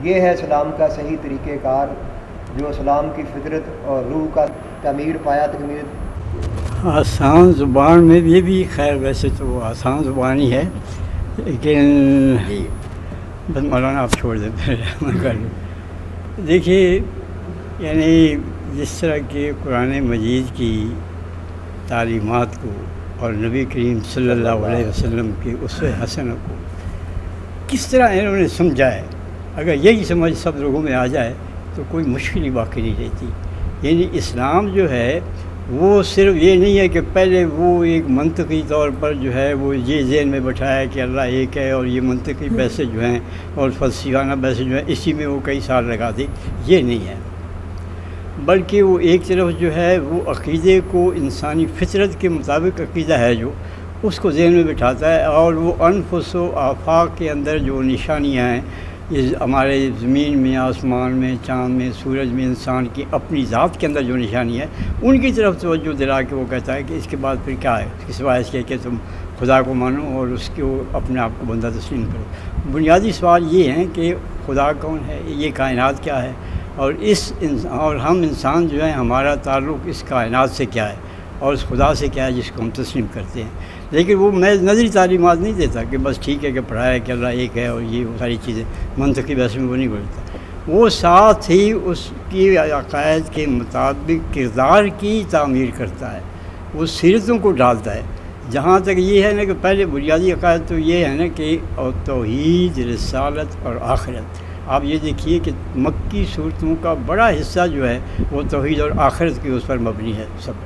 یہ ہے اسلام کا صحیح طریقہ کار جو اسلام کی فطرت اور روح کا تعمیر پایا تکمیل۔ آسان زبان میں یہ بھی خیر ویسے تو وہ آسان زبان ہی ہے، لیکن بس مولانا آپ چھوڑ دیں پھر میں کر لوں۔ دیکھیے یعنی جس طرح کہ قرآن مجید کی تعلیمات کو اور نبی کریم صلی اللہ علیہ وسلم کی اسوہ حسنہ کو کس طرح انہوں نے سمجھا ہے، اگر یہی سمجھ سب لوگوں میں آ جائے تو کوئی مشکل ہی باقی نہیں رہتی۔ یعنی اسلام جو ہے وہ صرف یہ نہیں ہے کہ پہلے وہ ایک منطقی طور پر جو ہے وہ یہ ذہن میں بٹھایا کہ اللہ ایک ہے اور یہ منطقی بحثیں جو ہیں اور فلسفیانہ بحثیں جو ہیں اسی میں وہ کئی سال لگا دی، یہ نہیں ہے، بلکہ وہ ایک طرف جو ہے وہ عقیدے کو انسانی فطرت کے مطابق عقیدہ ہے جو اس کو ذہن میں بٹھاتا ہے، اور وہ انفس و آفاق کے اندر جو نشانیاں ہیں یہ ہمارے زمین میں، آسمان میں، چاند میں، سورج میں، انسان کی اپنی ذات کے اندر جو نشانی ہے ان کی طرف توجہ دلا کے وہ کہتا ہے کہ اس کے بعد پھر کیا ہے، سوائے اس کے کہ تم خدا کو مانو اور اس کو اپنے آپ کو بندہ تسلیم کرو۔ بنیادی سوال یہ ہیں کہ خدا کون ہے، یہ کائنات کیا ہے، اور ہم انسان جو ہیں ہمارا تعلق اس کائنات سے کیا ہے اور اس خدا سے کیا ہے جس کو ہم تسلیم کرتے ہیں۔ لیکن وہ میں نظری تعلیمات نہیں دیتا کہ بس ٹھیک ہے کہ پڑھایا کہ اللہ ایک ہے اور یہ ساری چیزیں منطقی بحث میں وہ نہیں بولتا، وہ ساتھ ہی اس کی عقائد کے مطابق کردار کی تعمیر کرتا ہے، وہ سیرتوں کو ڈالتا ہے۔ جہاں تک یہ ہے نا کہ پہلے بنیادی عقائد تو یہ ہے نا کہ توحید، رسالت اور آخرت۔ آپ یہ دیکھیے کہ مکی صورتوں کا بڑا حصہ جو ہے وہ توحید اور آخرت کی اس پر مبنی ہے سب۔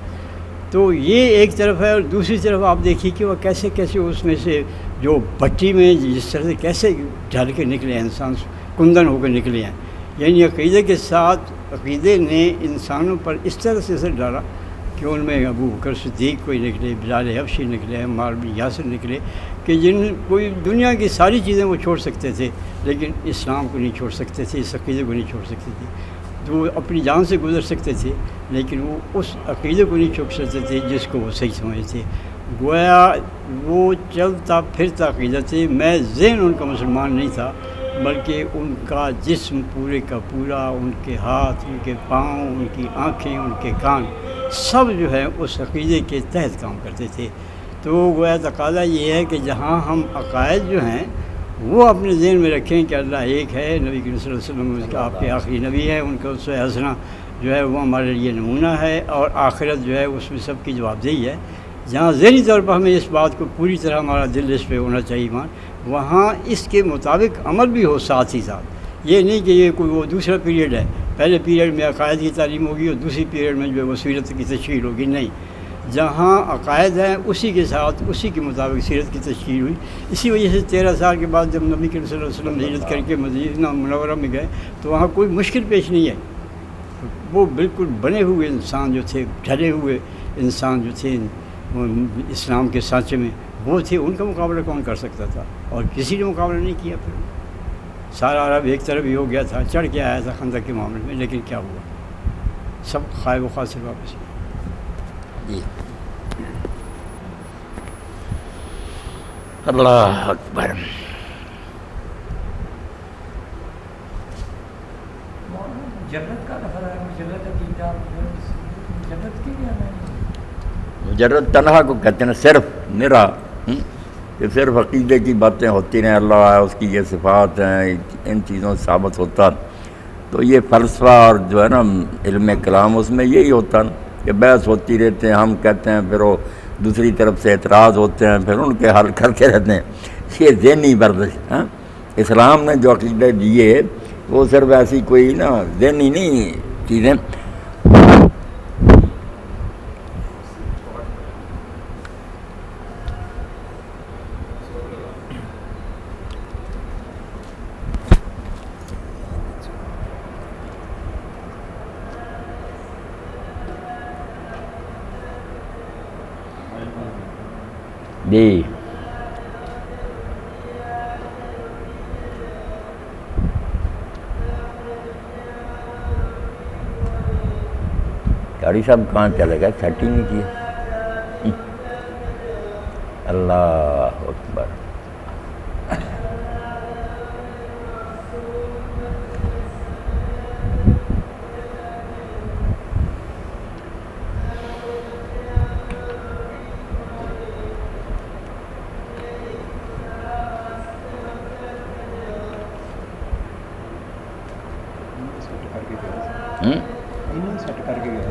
تو یہ ایک طرف ہے، اور دوسری طرف آپ دیکھیے کہ وہ کیسے کیسے اس میں سے جو بٹی میں جس طرح سے کیسے ڈھل کے نکلے ہیں انسان، کندن ہو کے نکلے ہیں، یعنی عقیدے کے ساتھ عقیدے نے انسانوں پر اس طرح سے اثر ڈالا کہ ان میں ابو بکر صدیق کوئی نکلے، بلال حبشی نکلے، عمار بن یاسر نکلے، کہ جن کوئی دنیا کی ساری چیزیں وہ چھوڑ سکتے تھے لیکن اسلام کو نہیں چھوڑ سکتے تھے، اس عقیدے کو نہیں چھوڑ سکتے تھے۔ تو وہ اپنی جان سے گزر سکتے تھے لیکن وہ اس عقیدے کو نہیں چھوڑ سکتے تھے جس کو وہ صحیح سمجھتے تھے۔ گویا وہ چلتا پھرتا عقیدہ تھے، میں ذہن ان کا مسلمان نہیں تھا بلکہ ان کا جسم پورے کا پورا، ان کے ہاتھ، ان کے پاؤں، ان کی آنکھیں، ان کے کان، سب جو ہے اس عقیدے کے تحت کام کرتے تھے۔ تو گویا تقاضا یہ ہے کہ جہاں ہم عقائد جو ہیں وہ اپنے ذہن میں رکھیں کہ اللہ ایک ہے، نبی کریم صلی اللہ علیہ وسلم اس کا آپ کے آخری نبی ہے، ان کا اسوہ حسنہ جو ہے وہ ہمارے لیے نمونہ ہے، اور آخرت جو ہے اس میں سب کی جواب دہی ہے۔ جہاں ذہنی طور پر ہمیں اس بات کو پوری طرح ہمارا دل اس پہ ہونا چاہیے ایمان، وہاں اس کے مطابق عمل بھی ہو ساتھ ہی ساتھ۔ یہ نہیں کہ یہ کوئی وہ دوسرا پیریڈ ہے، پہلے پیریڈ میں عقائد کی تعلیم ہوگی اور دوسری پیریڈ میں جو ہے وہ سیرت کی تشکیل ہوگی، نہیں، جہاں عقائد ہیں اسی کے ساتھ اسی کے مطابق سیرت کی تشکیل ہوئی۔ اسی وجہ سے 13 سال کے بعد جب نبی کریم صلی اللہ علیہ وسلم ہجرت کر کے مدینہ منورہ میں گئے تو وہاں کوئی مشکل پیش نہیں ہے، وہ بالکل بنے ہوئے انسان جو تھے، ڈھلے ہوئے انسان جو تھے وہ اسلام کے سانچے میں وہ تھے، ان کا مقابلہ کون کر سکتا تھا، اور کسی نے مقابلہ نہیں کیا۔ پھر سارا عرب ایک طرف ہی ہو گیا تھا، چڑھ کے آیا تھا خندق کے معاملے میں، لیکن کیا ہوا، سب خائب و خاسر واپس گئے۔ جی اللہ اکبر۔ جنت کا لفظ ہے، جنت عقیدہ، جنت کی کیا ہے؟ مجرد تنہا کو کہتے ہیں، صرف نرا، کہ صرف عقیدے کی باتیں ہوتی رہیں، اللہ ہے، اس کی یہ صفات ہیں، ان چیزوں سے ثابت ہوتا، تو یہ فلسفہ اور جو ہے نا علم کلام اس میں یہی ہوتا نا کہ بحث ہوتی رہتے ہیں، ہم کہتے ہیں پھر وہ دوسری طرف سے اعتراض ہوتے ہیں، پھر ان کے حل کرتے رہتے ہیں، یہ ذہنی ورزش۔ اسلام نے جو عقیدے دیے وہ صرف ایسی کوئی نا ذہنی نہیں چیزیں۔ جی قاری صاحب کہاں چلے گئے، سیٹ ہی نہیں کیا۔ اللہ اکبر۔ انہیں سیٹ کر کے گیا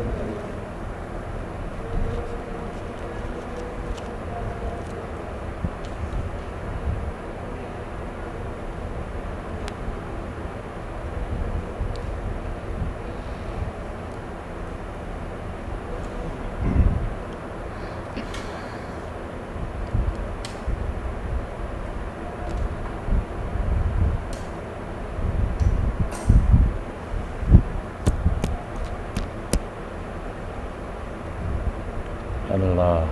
اللہ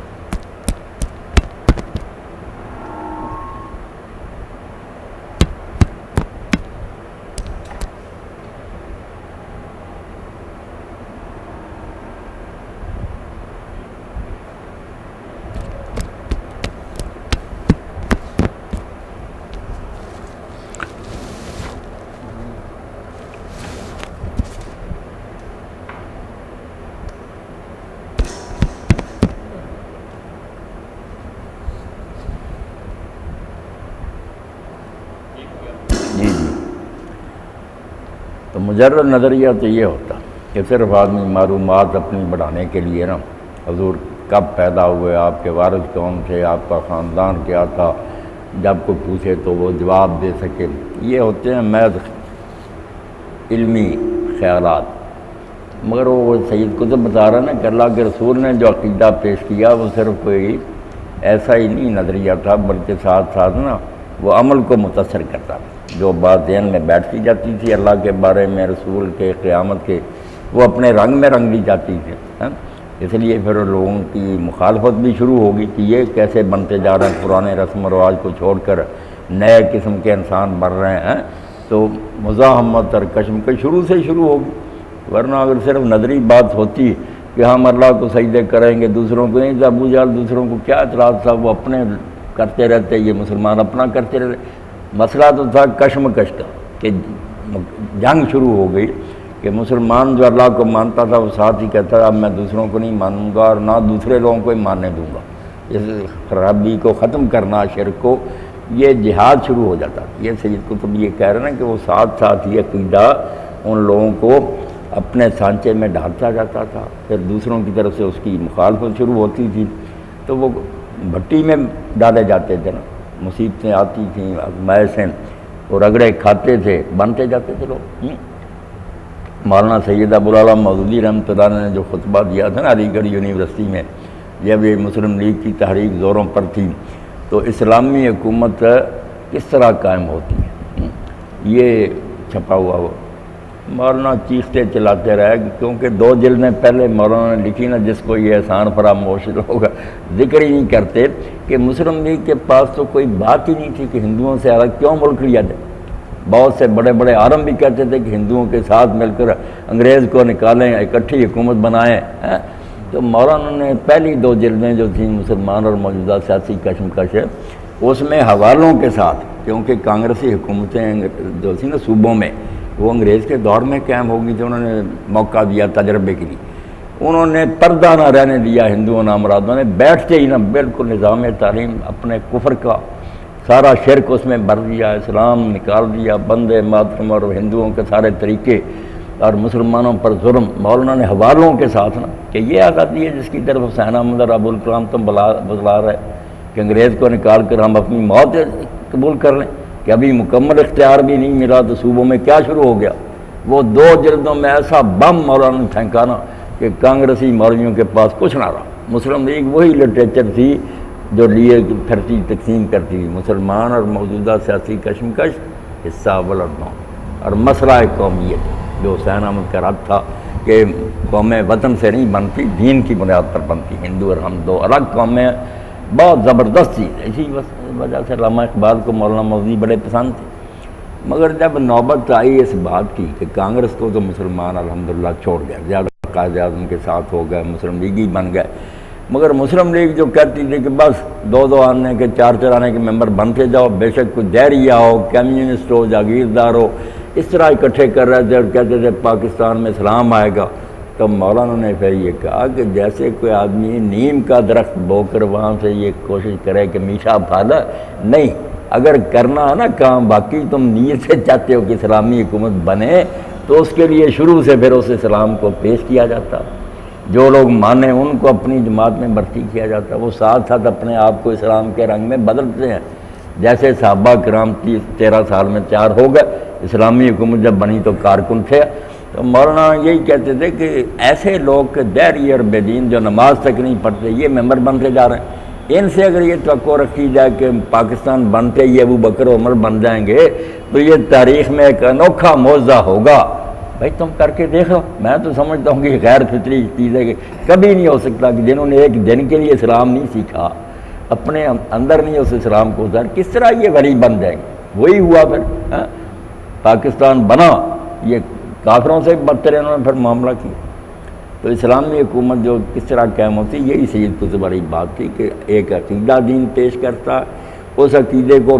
تو مجرد نظریہ تو یہ ہوتا کہ صرف آدمی معلومات اپنی بڑھانے کے لیے نا حضور کب پیدا ہوئے، آپ کے وارث کون تھے، آپ کا خاندان کیا تھا، جب کوئی پوچھے تو وہ جواب دے سکے، یہ ہوتے ہیں محض علمی خیالات۔ مگر وہ سید قطب بتا رہا نا کہ اللہ کے رسول نے جو عقیدہ پیش کیا وہ صرف کوئی ایسا ہی نہیں نظریہ تھا، بلکہ ساتھ ساتھ نا وہ عمل کو متاثر کرتا تھا۔ جو بات ذہن میں بیٹھتی جاتی تھی اللہ کے بارے میں، رسول کے، قیامت کے، وہ اپنے رنگ میں رنگ لی جاتی تھی۔ اس لیے پھر لوگوں کی مخالفت بھی شروع ہوگی کہ یہ کیسے بنتے جا رہے ہیں، پرانے رسم و رواج کو چھوڑ کر نئے قسم کے انسان بن رہے ہیں۔ تو مزاحمت اور کشمکش شروع سے شروع ہوگی، ورنہ اگر صرف نظری بات ہوتی کہ ہم اللہ کو سجدے کریں گے دوسروں کو نہیں، ابو جہل دوسروں کو کیا اعتراض تھا، وہ اپنے کرتے رہتے، یہ مسلمان اپنا کرتے رہتے۔ مسئلہ تو تھا کشمکش کا کہ جنگ شروع ہو گئی کہ مسلمان جو اللہ کو مانتا تھا وہ ساتھ ہی کہتا تھا اب میں دوسروں کو نہیں مانوں گا اور نہ دوسرے لوگوں کو ہی ماننے دوں گا۔ اس خرابی کو ختم کرنا، شرک کو، یہ جہاد شروع ہو جاتا۔ یہ سید قطب یہ کہہ رہے ہیں کہ وہ ساتھ ساتھ یہ عقیدہ ان لوگوں کو اپنے سانچے میں ڈالتا جاتا تھا، پھر دوسروں کی طرف سے اس کی مخالفت شروع ہوتی تھی تو وہ بھٹی میں ڈالے جاتے تھے نا، مصیبتیں آتی تھیں، آزمائشیں، اور رگڑے کھاتے تھے، بنتے جاتے تھے لوگ۔ مولانا سید ابوالعلا مودودی رحمۃ اللہ نے جو خطبہ دیا تھا نا علی گڑھ یونیورسٹی میں، جب یہ مسلم لیگ کی تحریک زوروں پر تھی تو اسلامی حکومت کس طرح قائم ہوتی ہے، یہ چھپا ہوا وہ مولانا چیختے چلاتے رہے، کیونکہ 2 جلدیں پہلے مولانا نے لکھی نا، جس کو یہ احسان فراموش ہوگا، ذکر ہی نہیں کرتے کہ مسلم لیگ کے پاس تو کوئی بات ہی نہیں تھی کہ ہندوؤں سے الگ کیوں ملک لیا جائے۔ بہت سے بڑے بڑے عالم بھی کہتے تھے کہ ہندوؤں کے ساتھ مل کر انگریز کو نکالیں، اکٹھی حکومت بنائیں۔ تو مولانا نے پہلی 2 جلدیں جو تھیں مسلمان اور موجودہ سیاسی کشمکش، اس میں حوالوں کے ساتھ، کیونکہ کانگریسی حکومتیں جو تھیں نا صوبوں میں وہ انگریز کے دور میں قائم ہو گئی تھی، انہوں نے موقع دیا تجربے کے لیے، انہوں نے پردہ نہ رہنے دیا، ہندوؤں نامرادوں نے بیٹھتے ہی نہ بالکل نظام تعلیم اپنے کفر کا سارا شرک اس میں بھر دیا، اسلام نکال دیا، بندے ماتم اور ہندوؤں کے سارے طریقے اور مسلمانوں پر ظلم۔ مولانا نے حوالوں کے ساتھ نا کہ یہ آزادی ہے جس کی طرف حسین احمد اور ابوالکلام تم بتلا رہے کہ انگریز کو نکال کر ہم اپنی موت قبول کر لیں، کہ ابھی مکمل اختیار بھی نہیں ملا تو صوبوں میں کیا شروع ہو گیا۔ وہ 2 جلدوں میں ایسا بم مولانا نے پھینکا نا کہ کانگریسی مولویوں کے پاس کچھ نہ رہا۔ مسلم لیگ وہی لٹریچر تھی جو لیے پھرتی تقسیم کرتی تھی، مسلمان اور موجودہ سیاسی کشمکش حصہ اول اور 9، اور مسئلہ قومیت جو حسین احمد کا رد تھا کہ قومیں وطن سے نہیں بنتی، دین کی بنیاد پر بنتی، ہندو اور ہم 2 الگ قومیں، بہت زبردست چیز۔ اسی وجہ سے علامہ اقبال کو مولانا مودودی بڑے پسند تھے۔ مگر جب نوبت آئی اس بات کی کہ کانگریس کو تو مسلمان الحمدللہ چھوڑ گیا، زیادہ قائد اعظم کے ساتھ ہو گئے، مسلم لیگ ہی بن گئے، مگر مسلم لیگ جو کہتی تھی کہ بس 2 آنے کے 4 آنے کے ممبر بنتے جاؤ، بے شک کوئی دہریہ ہو، کمیونسٹ ہو، جاگیردار ہو، اس طرح اکٹھے کر رہے تھے اور کہتے تھے پاکستان میں اسلام آئے گا۔ تو مولانا نے پھر یہ کہا کہ جیسے کوئی آدمی نیم کا درخت بو کر وہاں سے یہ کوشش کرے کہ میٹھا پھل نہیں، اگر کرنا ہے نا کام باقی تم نیت سے چاہتے ہو کہ اسلامی حکومت بنے تو اس کے لیے شروع سے پھر اس اسلام کو پیش کیا جاتا، جو لوگ مانیں ان کو اپنی جماعت میں بھرتی کیا جاتا، وہ ساتھ ساتھ اپنے آپ کو اسلام کے رنگ میں بدلتے ہیں۔ جیسے صحابہ کرام 13 سال میں تیار ہو گئے، اسلامی حکومت جب بنی تو کارکن تھے، تو مولانا یہی کہتے تھے کہ ایسے لوگ کہ دہری اور بے دین جو نماز تک نہیں پڑھتے یہ ممبر بنتے جا رہے ہیں، ان سے اگر یہ توقع رکھی جائے کہ پاکستان بنتے ہی ابو بکر عمر بن جائیں گے تو یہ تاریخ میں ایک انوکھا معجزہ ہوگا۔ بھائی تم کر کے دیکھو، میں تو سمجھتا ہوں کہ غیر فطری چیز ہے کہ کبھی نہیں ہو سکتا کہ جنہوں نے ایک دن کے لیے اسلام نہیں سیکھا، اپنے اندر نہیں اس اسلام کو اتار، کس طرح یہ غریب بن جائیں گے؟ وہی ہوا پھر پاکستان بنا، یہ کافروں سے بدتر انہوں نے پھر معاملہ کیا۔ تو اسلامی حکومت جو کس طرح قائم ہوتی، یہی سید قطب والی بات تھی کہ ایک عقیدہ دین پیش کرتا، اس عقیدے کو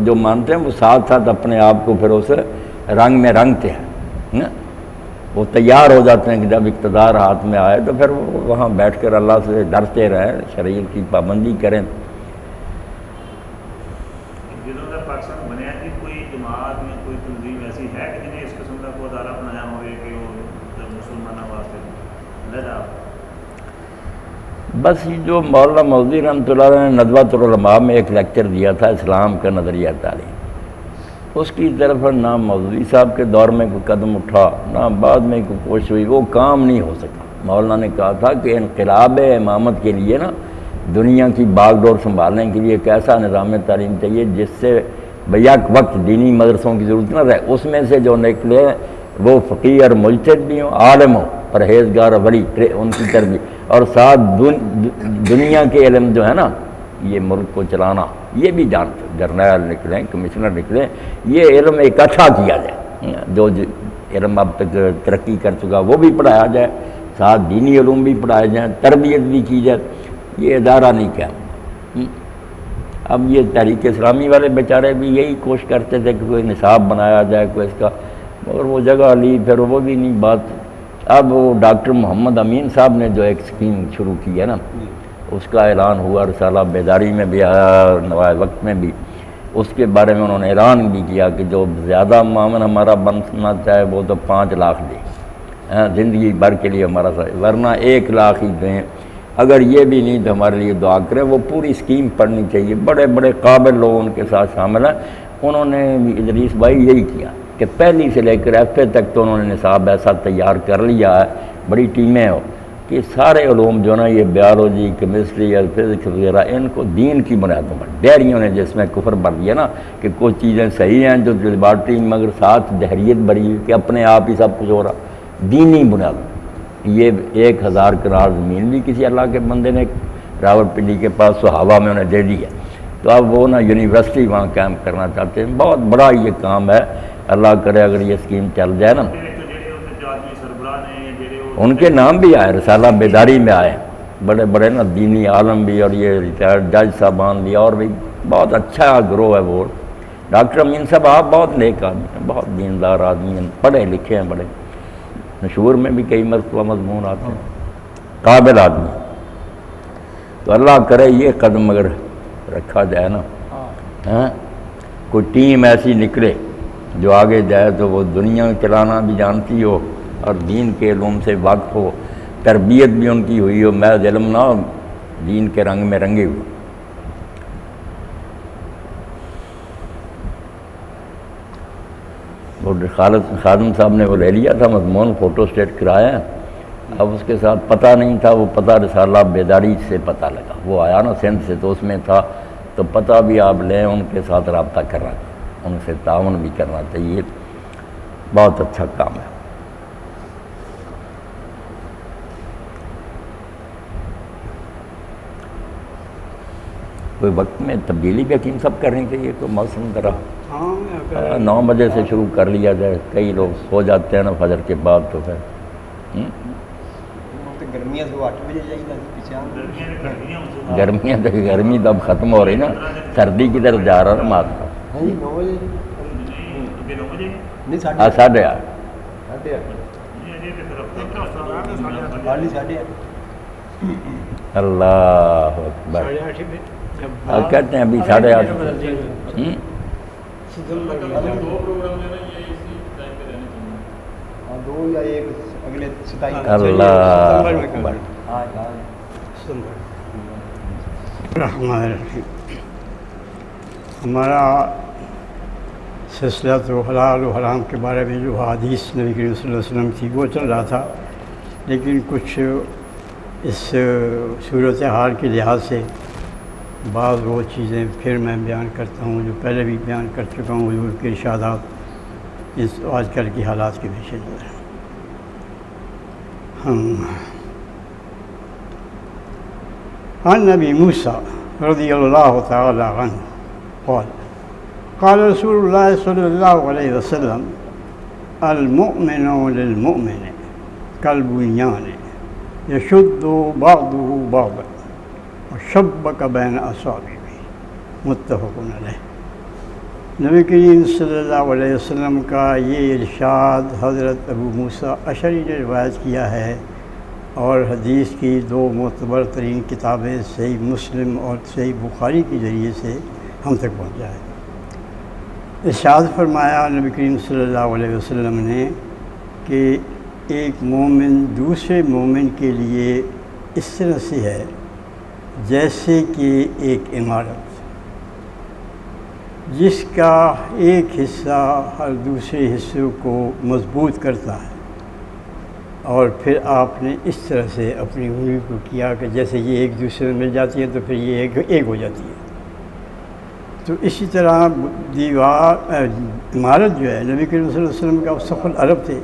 جو مانتے ہیں وہ ساتھ ساتھ اپنے آپ کو پھر اس رنگ میں رنگتے ہیں، وہ تیار ہو جاتے ہیں کہ جب اقتدار ہاتھ میں آئے تو پھر وہ وہاں بیٹھ کر اللہ سے ڈرتے رہیں، شریعت کی پابندی کریں۔ جنہوں نے پاکستان بنیا کہ کوئی جماعت میں کوئی تنظیم ایسی ہے کہ جنہیں اس قسم کا کوئی ادارہ بنایا ہوئے کہ وہ مسلمانوں واسطے لڑا؟ بس یہ جو مولانا مودودی رحمۃ اللہ علیہ نے ندوۃ العلماء میں ایک لیکچر دیا تھا اسلام کا نظریہ تعلیم، اس کی طرف نہ مودودی صاحب کے دور میں کوئی قدم اٹھا نہ بعد میں کوئی کوشش ہوئی، وہ کام نہیں ہو سکا۔ مولانا نے کہا تھا کہ انقلاب امامت کے لیے نا دنیا کی باغ ڈور سنبھالنے کے لیے ایک ایسا نظام تعلیم چاہیے جس سے بیک وقت دینی مدرسوں کی ضرورت نہ رہے، اس میں سے جو نکلے وہ فقیہ اور مجتہد بھی ہوں، عالم ہوں، پرہیزگار اور ولی، ان کی تربیت، اور ساتھ دنیا کے علم جو ہے نا یہ ملک کو چلانا یہ بھی جانتے، جرنیل نکلیں، کمشنر نکلیں، یہ علم اکٹھا کیا جائے، جو علم اب تک ترقی کر چکا وہ بھی پڑھایا جائے، ساتھ دینی علوم بھی پڑھائے جائیں، تربیت بھی کی جائے، یہ ادارہ نہیں کیا۔ اب یہ تحریک اسلامی والے بیچارے بھی یہی کوشش کرتے تھے کہ کوئی نصاب بنایا جائے کوئی اس کا، مگر وہ جگہ لی پھر وہ بھی نہیں بات۔ اب وہ ڈاکٹر محمد امین صاحب نے جو ایک اسکیم شروع کی ہے نا، اس کا اعلان ہوا، رسالہ بیداری میں بھی آیا، نوائے وقت میں بھی، اس کے بارے میں انہوں نے اعلان بھی کیا کہ جو زیادہ معاون ہمارا بننا چاہے وہ تو 5 لاکھ دے، زندگی بھر کے لیے ہمارا ورنہ 1 لاکھ ہی دیں، اگر یہ بھی نہیں تو ہمارے لیے دعا کریں۔ وہ پوری اسکیم پڑھنی چاہیے، بڑے بڑے قابل لوگ ان کے ساتھ شامل ہیں۔ انہوں نے ادریس بھائی یہی کیا کہ پہلی سے لے کر ایف اے تک تو انہوں نے نصاب ایسا تیار کر لیا ہے، بڑی ٹیمیں ہو کہ سارے علوم جو نا یہ بیالوجی، کیمسٹری اور فزکس وغیرہ ان کو دین کی بنیادوں پر، ڈہریوں نے جس میں کفر بھر دیا نا کہ کچھ چیزیں صحیح ہیں جو لیبارٹری مگر ساتھ دہریت بھری ہوئی کہ اپنے آپ ہی سب کچھ ہو رہا، دینی بنیاد۔ یہ 1000 کنال زمین بھی کسی اللہ کے بندے نے راول پنڈی کے پاس سہاوا میں انہیں دے دی ہے، تو اب وہ نا یونیورسٹی وہاں قائم کرنا چاہتے ہیں، بہت بڑا یہ کام ہے، اللہ کرے اگر یہ اسکیم چل جائے نا۔ ان کے نام بھی آئے، رسالہ بیداری میں آئے، بڑے بڑے نا دینی عالم بھی اور یہ ریٹائرڈ جج صاحبان بھی، اور بھی بہت اچھا گروہ ہے وہ۔ ڈاکٹر امین صاحب آپ بہت نیک آدمی ہیں، بہت دیندار آدمی ہیں، پڑھے لکھے ہیں، بڑے مشہور میں بھی کئی مرتبہ مضمون آتے ہیں، قابل آدمی۔ تو اللہ کرے یہ قدم اگر رکھا جائے نا، کوئی ٹیم ایسی نکلے جو آگے جائے تو وہ دنیا چلانا بھی جانتی ہو اور دین کے علوم سے واقف ہو، تربیت بھی ان کی ہوئی ہو، محض علم نہ ہو، دین کے رنگ میں رنگے ہوئے۔ وہ خادم صاحب نے وہ لے لیا تھا مضمون، فوٹو اسٹیٹ کرایا، اب اس کے ساتھ پتہ نہیں تھا، وہ پتہ رسالہ بیداری سے پتہ لگا، وہ آیا نا سندھ سے تو اس میں تھا، تو پتہ بھی آپ لیں، ان کے ساتھ رابطہ کرنا چاہیے، ان سے تعاون بھی کرنا چاہیے، بہت اچھا کام ہے۔ کوئی وقت میں تبدیلی بھی حکیم سب کرنی چاہیے، کوئی موسم ذرا 9 بجے سے شروع کر لیا جائے، کئی لوگ سو جاتے ہیں نا فجر کے بعد، تو پھر گرمیاں سے 8 بجے جائیے، گرمی تو اب ختم ہو رہی نا، سردی کی طرف جا رہا نا مارتا، 8:30 اللہ اکبر، کہتے ہیں ابھی 8:30 ہاں 2 یا 1 اگلے 27 اللہ ستمبر میں اکبر۔ الرحمن الرحیم۔ ہمارا سلسلہ تو حلال و حرام کے بارے میں جو حدیث نبی کریم صلی اللہ علیہ وسلم تھی وہ چل رہا تھا، لیکن کچھ اس صورت حال کے لحاظ سے بعض وہ چیزیں پھر میں بیان کرتا ہوں جو پہلے بھی بیان کر چکا ہوں، حضور کے ارشادات اس آج کل کی حالات کے پیش نظر۔ عن نبی موسیٰ رضی اللہ تعالی عنہ قال قال رسول اللہ صلی اللہ علیہ وسلم المؤمن للمؤمن کالبنیان یشد بعضه بعضا وشبک بین اصابعہ، متفق علیہ۔ نبی کریم صلی اللہ علیہ وسلم کا یہ ارشاد حضرت ابو موسیٰ اشعری نے روایت کیا ہے، اور حدیث کی 2 معتبر ترین کتابیں صحیح مسلم اور صحیح بخاری کے ذریعے سے ہم تک پہنچا ہے۔ ارشاد فرمایا نبی کریم صلی اللہ علیہ وسلم نے کہ ایک مومن دوسرے مومن کے لیے اس طرح سے ہے جیسے کہ ایک عمارت جس کا ایک حصہ ہر دوسرے حصے کو مضبوط کرتا ہے، اور پھر آپ نے اس طرح سے اپنی انگلی کو کیا کہ جیسے یہ ایک دوسرے میں مل جاتی ہے تو پھر یہ ایک ہو جاتی ہے۔ تو اسی طرح عمارت جو ہے نبی کریم صلی اللہ علیہ وسلم کا سخن عرب تھے،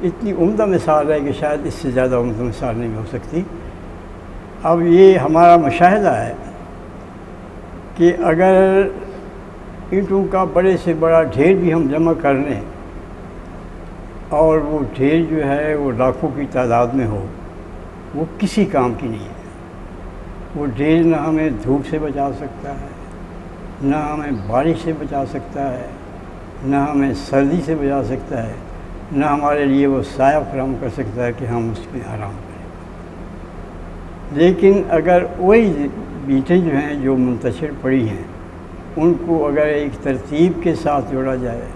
اتنی عمدہ مثال ہے کہ شاید اس سے زیادہ عمدہ مثال نہیں ہو سکتی۔ اب یہ ہمارا مشاہدہ ہے کہ اگر اینٹوں کا بڑے سے بڑا ڈھیر بھی ہم جمع کر لیں اور وہ ڈھیر جو ہے وہ لاکھوں کی تعداد میں ہو، وہ کسی کام کی نہیں ہے۔ وہ ڈھیر نہ ہمیں دھوپ سے بچا سکتا ہے، نہ ہمیں بارش سے بچا سکتا ہے، نہ ہمیں سردی سے بچا سکتا ہے، نہ ہمارے لیے وہ سایہ فراہم کر سکتا ہے کہ ہم اس میں آرام کریں۔ لیکن اگر وہی اینٹیں جو ہیں جو منتشر پڑی ہیں ان کو اگر ایک ترتیب کے ساتھ جوڑا جائے،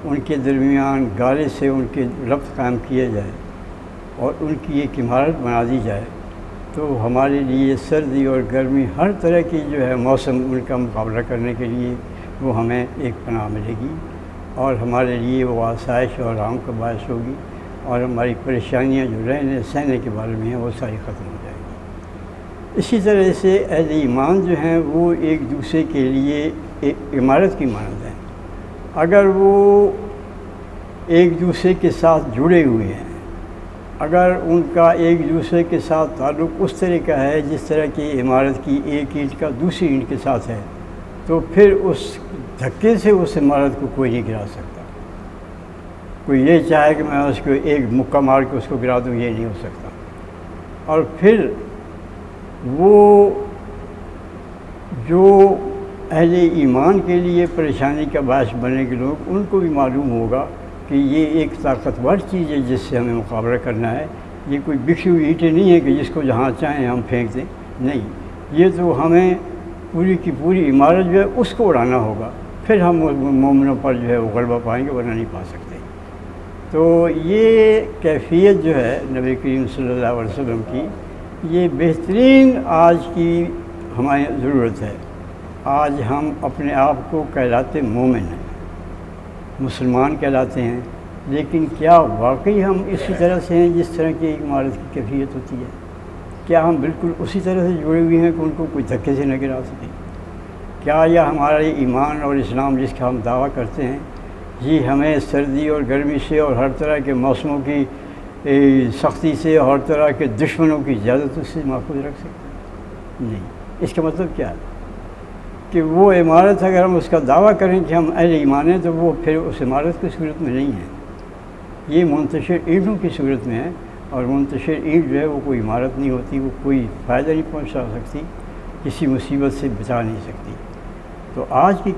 ان کے درمیان گالے سے ان کے ربط قائم کیا جائے اور ان کی ایک عمارت بنا دی جائے، تو ہمارے لیے سردی اور گرمی ہر طرح کی جو ہے موسم ان کا مقابلہ کرنے کے لیے وہ ہمیں ایک پناہ ملے گی، اور ہمارے لیے وہ آسائش اور آرام کا باعث ہوگی، اور ہماری پریشانیاں جو رہنے سہنے کے بارے میں ہیں وہ ساری ختم ہو جائیں گی۔ اسی طرح سے اہل ایمان جو ہیں وہ ایک دوسرے کے لیے ایک عمارت کی مانند ہیں۔ اگر وہ ایک دوسرے کے ساتھ جڑے ہوئے ہیں، اگر ان کا ایک دوسرے کے ساتھ تعلق اس طرح کا ہے جس طرح کی عمارت کی ایک اینٹ کا دوسری اینٹ کے ساتھ ہے، تو پھر اس دھکے سے اس عمارت کو کوئی نہیں گرا سکتا۔ کوئی یہ چاہے کہ میں اس کو ایک مکہ مار کے اس کو گرا دوں، یہ نہیں ہو سکتا۔ اور پھر وہ جو اہل ایمان کے لیے پریشانی کا باعث بنے کے لوگ، ان کو بھی معلوم ہوگا کہ یہ ایک طاقتور چیز ہے جس سے ہمیں مقابلہ کرنا ہے۔ یہ کوئی بکھی ہوئی اینٹیں نہیں ہے کہ جس کو جہاں چاہیں ہم پھینک دیں، نہیں، یہ تو ہمیں پوری کی پوری عمارت جو ہے اس کو اڑانا ہوگا، پھر ہم مومنوں پر جو ہے وہ غلبہ پائیں گے، ورنہ نہیں پا سکتے۔ تو یہ کیفیت جو ہے نبی کریم صلی اللہ علیہ وسلم کی، یہ بہترین آج کی ہمیں ضرورت ہے۔ آج ہم اپنے آپ کو کہلاتے مومن ہیں، مسلمان کہلاتے ہیں، لیکن کیا واقعی ہم اسی طرح سے ہیں جس طرح کی عمارت کی کیفیت ہوتی ہے؟ کیا ہم بالکل اسی طرح سے جڑے ہوئے ہیں کہ ان کو کوئی دھکے سے نہ گرا سکے؟ کیا یہ ہمارے ایمان اور اسلام جس کا ہم دعویٰ کرتے ہیں یہ ہمیں سردی اور گرمی سے اور ہر طرح کے موسموں کی سختی سے اور ہر طرح کے دشمنوں کی زیادتی سے محفوظ رکھ سکتے ہیں؟ نہیں۔ اس کا مطلب کیا ہے کہ وہ عمارت اگر ہم اس کا دعویٰ کریں کہ ہم اہل ایمان ہیں تو وہ پھر اس عمارت کی صورت میں نہیں ہے، یہ منتشر اینٹوں کی صورت میں ہے، اور منتشر اینٹ جو ہے وہ کوئی عمارت نہیں ہوتی، وہ کوئی فائدہ نہیں پہنچا سکتی، کسی مصیبت سے بچا نہیں سکتی۔ تو آج کی